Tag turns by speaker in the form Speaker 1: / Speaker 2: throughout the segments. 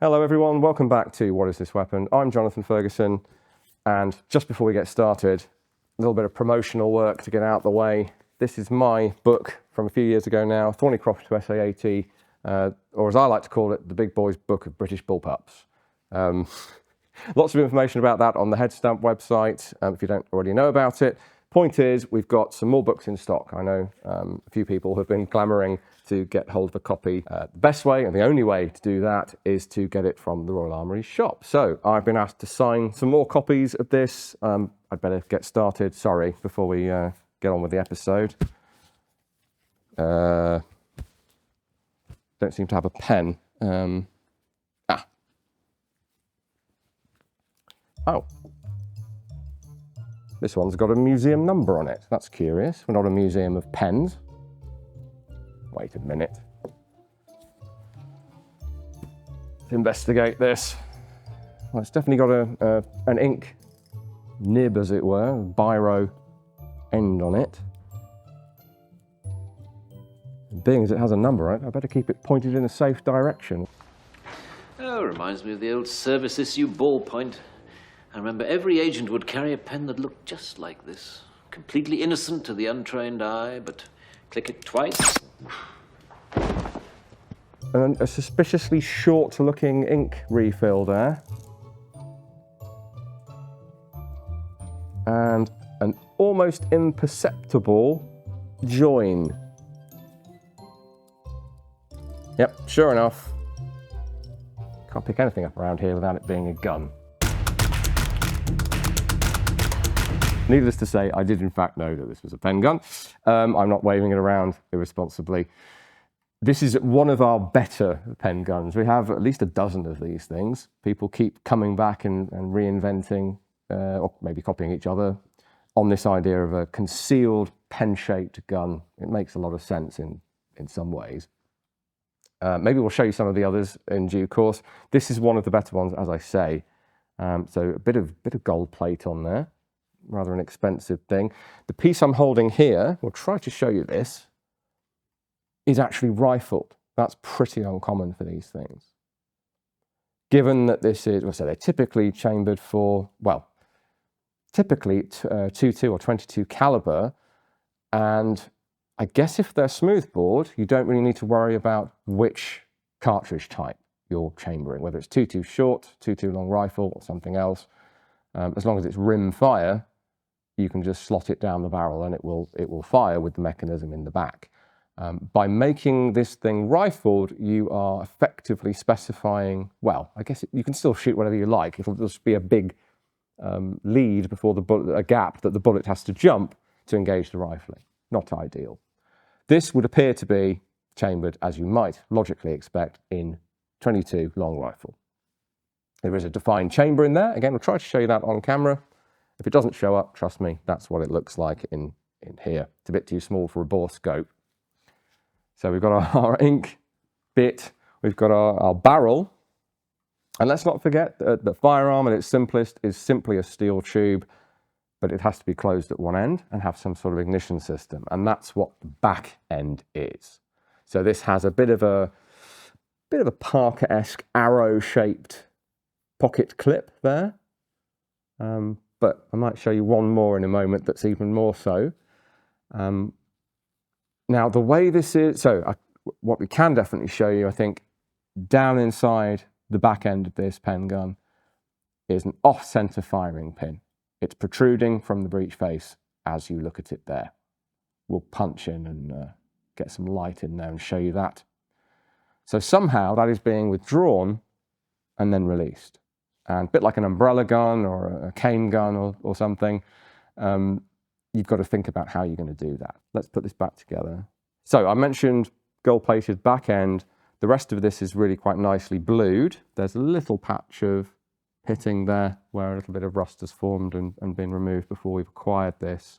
Speaker 1: Hello everyone, welcome back to What Is This Weapon? I'm Jonathan Ferguson, and just before we get started, a little bit of promotional work to get out the way. This is my book from a few years ago now, Thornycroft to SAAT, or as I like to call it, the Big Boys Book of British Bullpups. Lots of information about that on the Headstamp website, if you don't already know about it. Point is, we've got some more books in stock. I know a few people have been clamouring to get hold of a copy. The best way and the only way to do that is to get it from the Royal Armouries shop. So I've been asked to sign some more copies of this. I'd better get started, sorry, before we get on with the episode. Don't seem to have a pen. Oh. This one's got a museum number on it. That's curious. We're not a museum of pens. Wait a minute. Let's investigate this. Well, it's definitely got an ink nib, as it were, a biro end on it. Being as it has a number on it, I better keep it pointed in a safe direction.
Speaker 2: Oh, reminds me of the old service issue ballpoint. I remember every agent would carry a pen that looked just like this. Completely innocent to the untrained eye, but click it twice.
Speaker 1: And a suspiciously short-looking ink refill there. And an almost imperceptible join. Yep, sure enough. Can't pick anything up around here without it being a gun. Needless to say, I did in fact know that this was a pen gun. I'm not waving it around irresponsibly. This is one of our better pen guns. We have at least a dozen of these things. People keep coming back and reinventing, or maybe copying each other, on this idea of a concealed pen-shaped gun. It makes a lot of sense in some ways. Maybe we'll show you some of the others in due course. This is one of the better ones, as I say. So a bit of gold plate on there. Rather an expensive thing. The piece I'm holding here, we'll try to show you this, is actually rifled. That's pretty uncommon for these things. Given that this is, well, so they're typically chambered for, well, typically 22 or 22 caliber, and I guess if they're smoothbore, you don't really need to worry about which cartridge type you're chambering, whether it's 22 short, 22 long rifle, or something else. As long as it's rim fire, you can just slot it down the barrel and it will fire with the mechanism in the back. By making this thing rifled, you are effectively specifying, well, I guess you can still shoot whatever you like. It'll just be a big lead before the bullet, a gap that the bullet has to jump to engage the rifling. Not ideal. This would appear to be chambered, as you might logically expect, in 22 long rifle. There is a defined chamber in there. Again, we'll try to show you that on camera. If it doesn't show up, trust me, that's what it looks like in here. It's a bit too small for a bore scope. So we've got our ink bit, we've got our barrel, and let's not forget that the firearm at its simplest is simply a steel tube, but it has to be closed at one end and have some sort of ignition system, and that's what the back end is. So this has a bit of a Parker-esque arrow-shaped pocket clip there, but I might show you one more in a moment that's even more so. Now the way this is, what we can definitely show you, I think, down inside the back end of this pen gun is an off-center firing pin. It's protruding from the breech face as you look at it there. We'll punch in and get some light in there and show you that. So somehow that is being withdrawn and then released. And a bit like an umbrella gun or a cane gun or something, you've got to think about how you're going to do that. Let's put this back together. So I mentioned gold-plated back end. The rest of this is really quite nicely blued. There's a little patch of hitting there where a little bit of rust has formed and been removed before we've acquired this.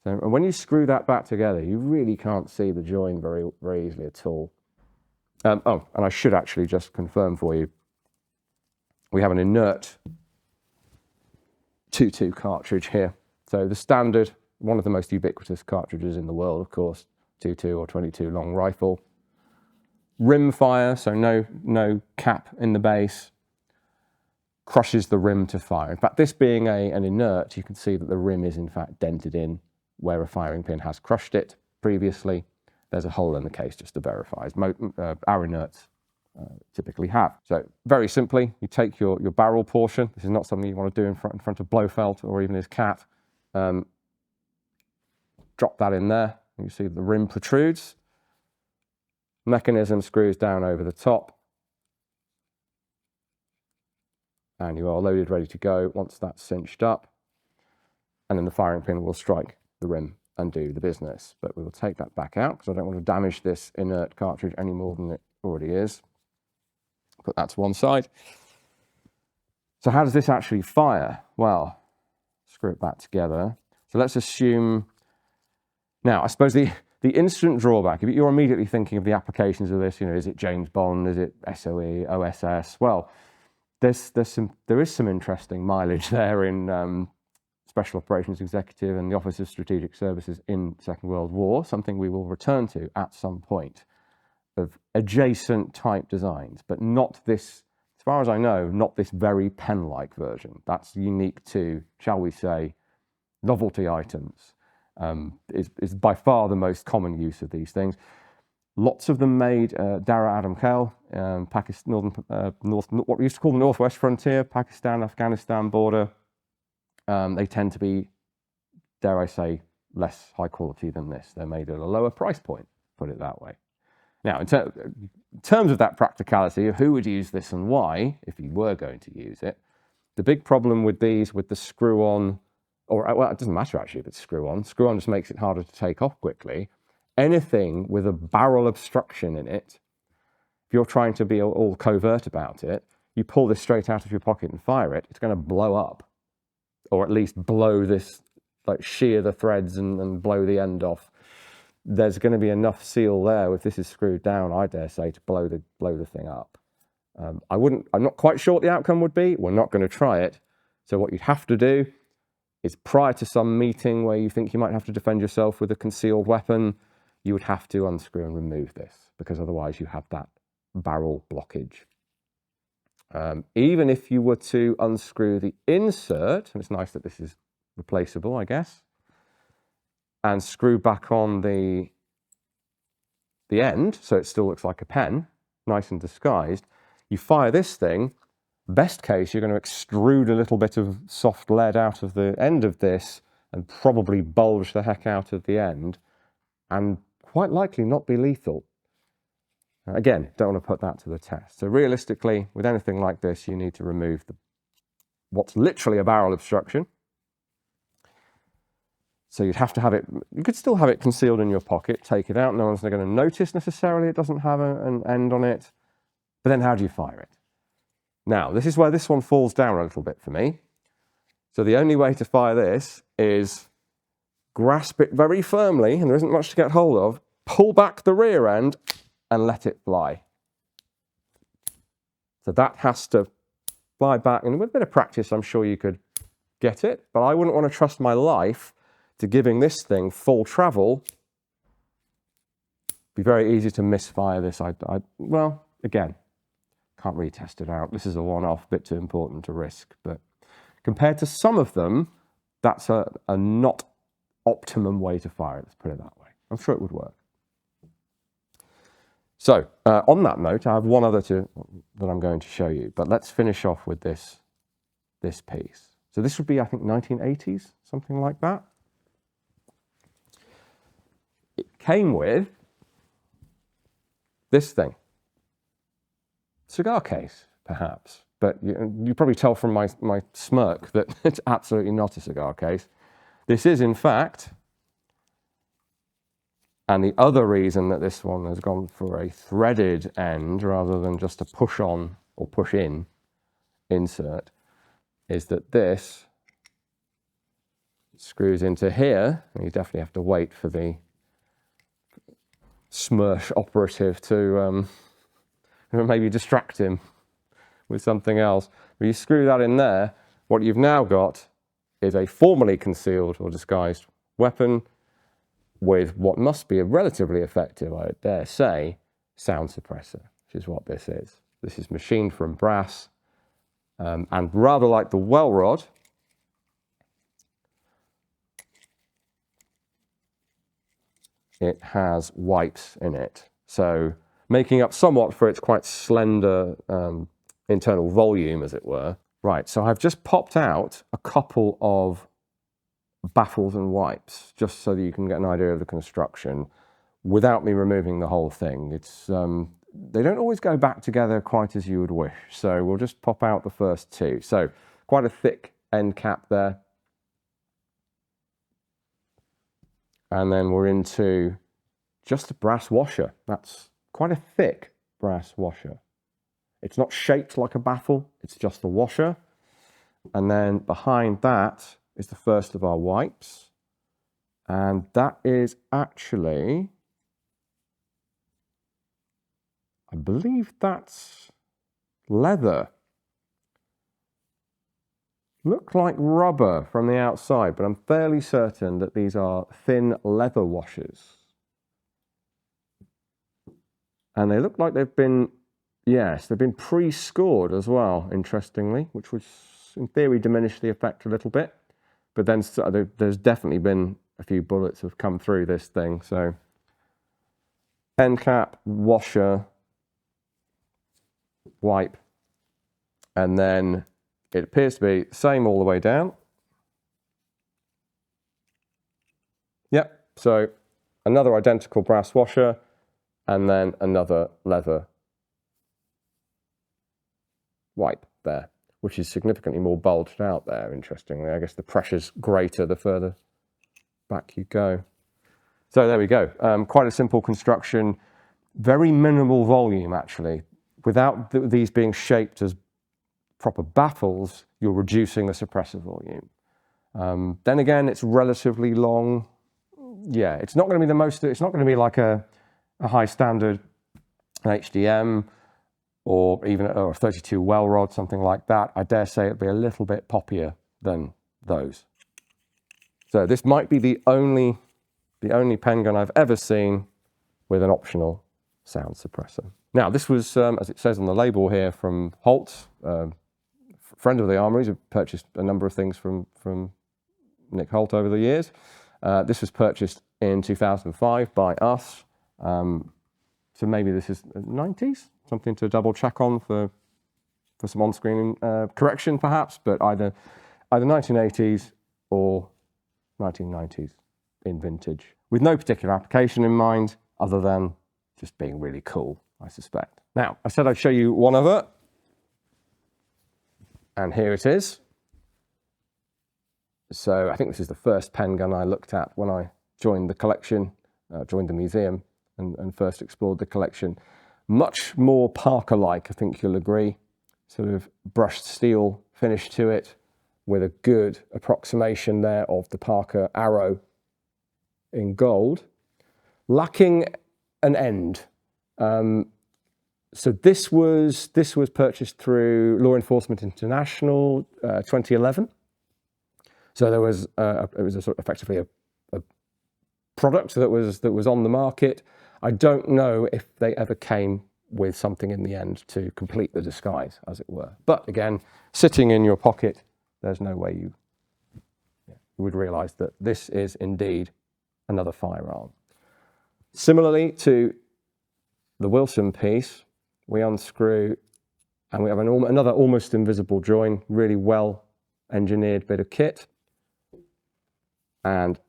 Speaker 1: So when you screw that back together, you really can't see the join very, very easily at all. Oh, and I should actually just confirm for you, we have an inert 2.2 cartridge here. So the standard, one of the most ubiquitous cartridges in the world, of course, 2.2 or 22 long rifle. rim fire, so no cap in the base, crushes the rim to fire. In fact, this being an inert, you can see that the rim is in fact dented in where a firing pin has crushed it previously. There's a hole in the case just to verify, as our inerts typically have. So very simply, you take your barrel portion. This is not something you want to do in front of Blofeld or even his cat. Drop that in there. You see the rim protrudes. Mechanism screws down over the top. And you are loaded, ready to go once that's cinched up. And then the firing pin will strike the rim and do the business. But we will take that back out because I don't want to damage this inert cartridge any more than it already is. Put that to one side. So how does this actually fire? Well, screw it back together. So let's assume, now I suppose the instant drawback, if you're immediately thinking of the applications of this, is it James Bond, is it SOE, OSS? Well, there is some interesting mileage there in Special Operations Executive and the Office of Strategic Services in the Second World War, something we will return to at some point, of adjacent type designs, but not this, as far as I know, not this very pen-like version. That's unique to, shall we say, novelty items. Is by far the most common use of these things. Lots of them made Dara Adam Khail, Pakistan, what we used to call the Northwest Frontier, Pakistan, Afghanistan border. They tend to be, dare I say, less high quality than this. They're made at a lower price point, put it that way. Now, in terms of that practicality of who would use this and why, if you were going to use it, the big problem with these, with the screw-on, or well, it doesn't matter actually if it's screw-on. Screw-on just makes it harder to take off quickly. Anything with a barrel obstruction in it, if you're trying to be all covert about it, you pull this straight out of your pocket and fire it, it's going to blow up. Or at least blow this, like shear the threads and blow the end off. There's going to be enough seal there, if this is screwed down, I dare say, to blow the thing up. I'm not quite sure what the outcome would be. We're not going to try it. So what you'd have to do is, prior to some meeting where you think you might have to defend yourself with a concealed weapon, you would have to unscrew and remove this, because otherwise you have that barrel blockage. Even if you were to unscrew the insert, and it's nice that this is replaceable, I guess, and screw back on the end, so it still looks like a pen, nice and disguised, you fire this thing, best case, you're going to extrude a little bit of soft lead out of the end of this and probably bulge the heck out of the end, and quite likely not be lethal. Again, don't want to put that to the test. So realistically, with anything like this, you need to remove what's literally a barrel obstruction. So you'd have to have it, you could still have it concealed in your pocket, take it out, no one's going to notice necessarily it doesn't have an end on it. But then how do you fire it? Now, this is where this one falls down a little bit for me. So the only way to fire this is grasp it very firmly, and there isn't much to get hold of, pull back the rear end and let it fly. So that has to fly back, and with a bit of practice, I'm sure you could get it, but I wouldn't want to trust my life to giving this thing full travel. It'd be very easy to misfire this. Well, again, can't really test it out. This is a one-off, bit too important to risk, but compared to some of them, that's a not optimum way to fire it, let's put it that way. I'm sure it would work. So, on that note, I have one other that I'm going to show you, but let's finish off with this piece. So this would be, I think, 1980s, something like that. It came with this thing. Cigar case, perhaps, but you probably tell from my smirk that it's absolutely not a cigar case. This is, in fact, and the other reason that this one has gone for a threaded end rather than just a push on or push in insert is that this screws into here, and you definitely have to wait for the Smersh operative to maybe distract him with something else. But you screw that in there, what you've now got is a formally concealed or disguised weapon with what must be a relatively effective, I dare say, sound suppressor, which is what this is. This is machined from brass, and rather like the well rod, it has wipes in it. So making up somewhat for its quite slender internal volume, as it were. Right, so I've just popped out a couple of baffles and wipes, just so that you can get an idea of the construction without me removing the whole thing. It's they don't always go back together quite as you would wish, so we'll just pop out the first two. So quite a thick end cap there. And then we're into just a brass washer. That's quite a thick brass washer. It's not shaped like a baffle, it's just the washer. And then behind that is the first of our wipes. And that is actually, I believe that's leather. Look like rubber from the outside, but I'm fairly certain that these are thin leather washers. And they look like they've been, yes, they've been pre-scored as well, interestingly, which would in theory diminish the effect a little bit. But then there's definitely been a few bullets have come through this thing. So end cap, washer, wipe, and then it appears to be the same all the way down. Yep, so another identical brass washer, and then another leather wipe there, which is significantly more bulged out there, interestingly. I guess the pressure's greater the further back you go. So there we go. Quite a simple construction, very minimal volume actually. Without these being shaped as proper baffles, you're reducing the suppressor volume. Then again, it's relatively long. Yeah, it's not going to be the most, it's not going to be like a high standard HDM or even a 32 well rod, something like that. I dare say it'll be a little bit poppier than those. So this might be the only pen gun I've ever seen with an optional sound suppressor. Now, this was, as it says on the label here, from Holt, friend of the Armouries, who purchased a number of things from Nick Holt over the years. This was purchased in 2005 by us. So maybe this is 90s, something to double check on for some on-screen correction perhaps, but either 1980s or 1990s in vintage, with no particular application in mind other than just being really cool, I suspect. Now, I said I'd show you one other, and here it is. So I think this is the first pen gun I looked at when I joined the collection, joined the museum and first explored the collection. Much more Parker-like, I think you'll agree. Sort of brushed steel finish to it with a good approximation there of the Parker arrow in gold. Lacking an end. So this was purchased through Law Enforcement International 2011. So there was it was a sort of effectively a product that was on the market. I don't know if they ever came with something in the end to complete the disguise, as it were. But again, sitting in your pocket, there's no way you would realise that this is indeed another firearm. Similarly to the Wilson piece, we unscrew and we have another almost invisible join, really well engineered bit of kit. And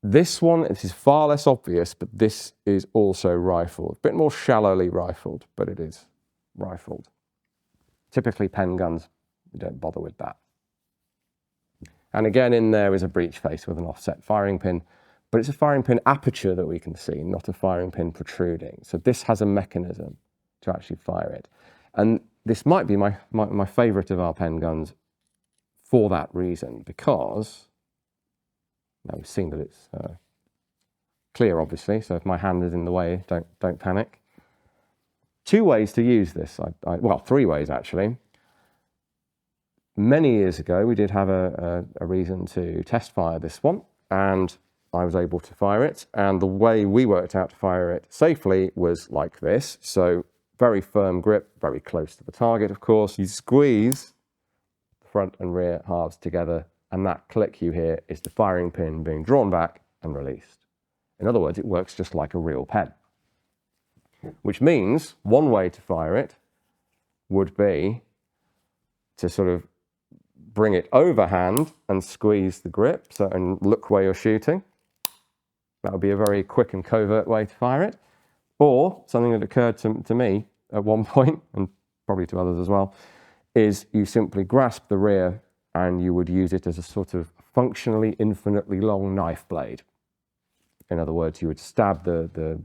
Speaker 1: this is far less obvious, but this is also rifled. A bit more shallowly rifled, but it is rifled. Typically pen guns, we don't bother with that. And again, in there is a breech face with an offset firing pin, but it's a firing pin aperture that we can see, not a firing pin protruding. So this has a mechanism to actually fire it. And this might be my favorite of our pen guns for that reason, because now we've seen that it's clear, obviously, so if my hand is in the way, don't panic. Two ways to use this, well, three ways actually. Many years ago, we did have a reason to test fire this one, and I was able to fire it. And the way we worked out to fire it safely was like this. So very firm grip, very close to the target, of course. You squeeze the front and rear halves together, and that click you hear is the firing pin being drawn back and released. In other words, it works just like a real pen. Which means one way to fire it would be to sort of bring it overhand and squeeze the grip and look where you're shooting. That would be a very quick and covert way to fire it. Or something that occurred to me at one point, and probably to others as well, is you simply grasp the rear and you would use it as a sort of functionally infinitely long knife blade. In other words, you would stab the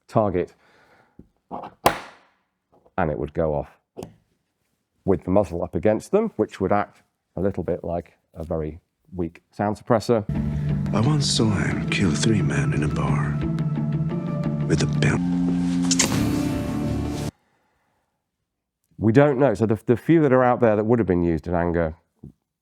Speaker 1: target and it would go off with the muzzle up against them, which would act a little bit like a very weak sound suppressor.
Speaker 3: I once saw him kill 3 men in a bar with a belt.
Speaker 1: We don't know. So the few that are out there that would have been used in anger,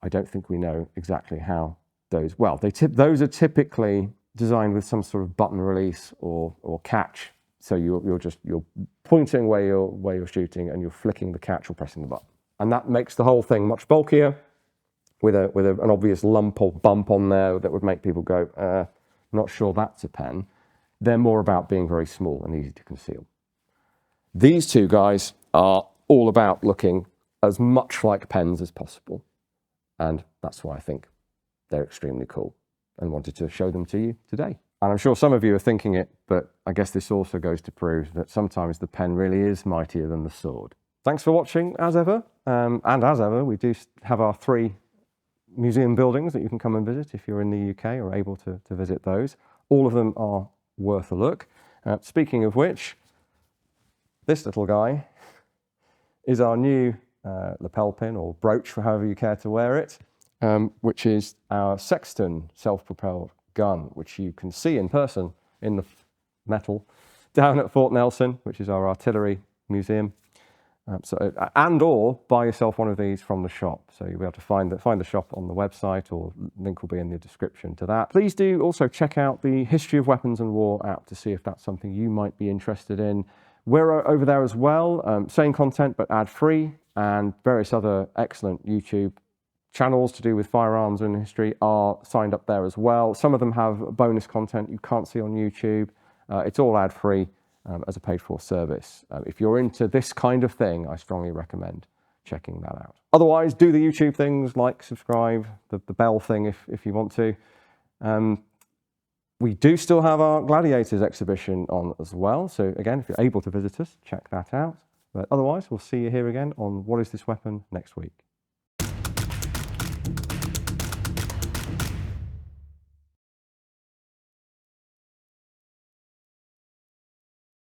Speaker 1: I don't think we know exactly how those, well, those are typically designed with some sort of button release or catch. So you're pointing where you're shooting and you're flicking the catch or pressing the button. And that makes the whole thing much bulkier with an obvious lump or bump on there that would make people go, not sure that's a pen. They're more about being very small and easy to conceal. These two guys are all about looking as much like pens as possible. And that's why I think they're extremely cool and wanted to show them to you today. And I'm sure some of you are thinking it, but I guess this also goes to prove that sometimes the pen really is mightier than the sword. Thanks for watching, as ever. And as ever, we do have our 3 museum buildings that you can come and visit if you're in the UK or able to visit those. All of them are worth a look. Speaking of which, this little guy is our new lapel pin or brooch, for however you care to wear it, which is our Sexton self-propelled gun, which you can see in person in the metal down at Fort Nelson, which is our artillery museum. Or buy yourself one of these from the shop. So you'll be able to find the shop on the website, or link will be in the description to that. Please do also check out the History of Weapons and War app to see if that's something you might be interested in. We're over there as well, same content but ad-free, and various other excellent YouTube channels to do with firearms and history are signed up there as well. Some of them have bonus content you can't see on YouTube. It's all ad-free as a paid-for service. If you're into this kind of thing, I strongly recommend checking that out. Otherwise, do the YouTube things, like, subscribe, the bell thing if you want to. We do still have our Gladiators exhibition on as well. So again, if you're able to visit us, check that out. But otherwise, we'll see you here again on What Is This Weapon next week.